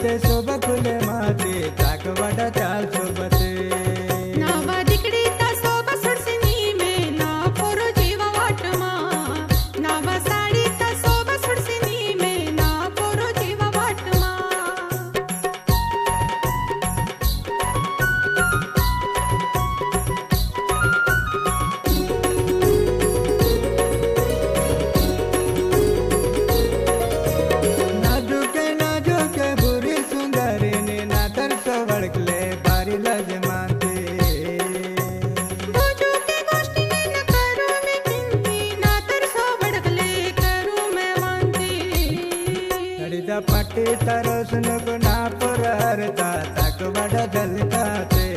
ते शोभा खुले माते ताकवाडा चाल सोबते नावा दिकडी ता सोबा सुडसिनी में ना पोरो जीवा वाटमा नावा साडी ता सोबा सुडसिनी में ना पोरो जीवा वाटमा नाजुके नाजुके बुरी सुंदरी ने नातर सवडकले बारी लज मानते बुजू के गोष्टी ने न करू मैं चिंती ना तर सोबडकले करू मैं वांती नडीदा पट्टी तरोसन गुना पुररता ताकवाडा झलकाते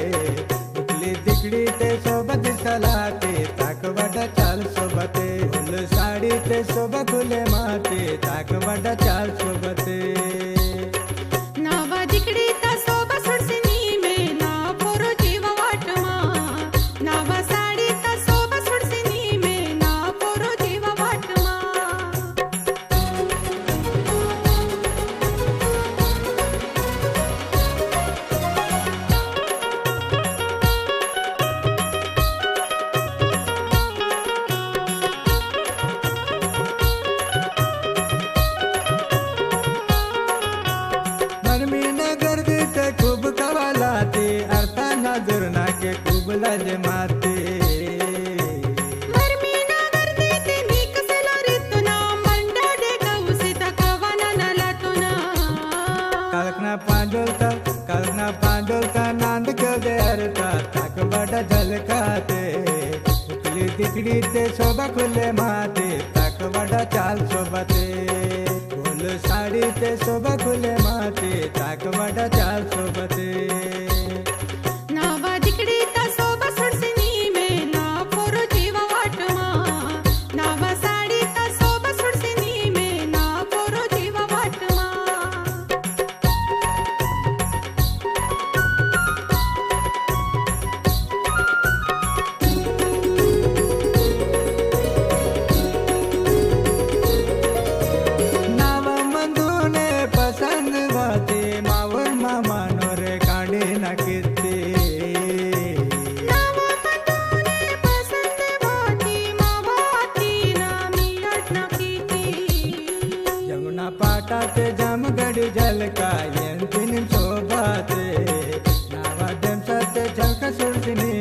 उकली दिकडी ते सोबत सलाते ताकवाडा चाल सोबते फुल साडी ते शोभा खुले माते ताकवाडा चाल सोबते नावा दिकडी ता सोबा सुडसिनी में ना पोरो जीवा वाटमा नावा साडी ता सोबा सुडसिनी में ना पोरो जीवा वाटमा मरमी नगर ते खूब कवालाते अर्था नजर ना के खूब लज माते मरमी नागर देते नीक सला रितुना मंडा दे कौसिता कवाना नलातुना कल्कना पांडोलता नांद के देरता ताकवाडा झलकाते उकली दिकडी ते शोभा खुले माते ताकवाडा चाल सोबते फुल साडी ते शोभा खुले माते ताकवाडा चाल सोबते नावा दिकडी ता सोबा सुडसिनी में ना पोरो जीवा वाटमा नावा साडी ता सोबा सुडसिनी में ना पोरो जीवा वाटमा नावा मंदूने पसंद वाते मावर मामानो रे कांडे ना कीर्ती नावा मंदूने पसंद वाती मावाती ना मियट ना कीती जमुना पाटाते जामगडी झलका यंतिन शोभाते नावा देमसाते झलका सुरसिनी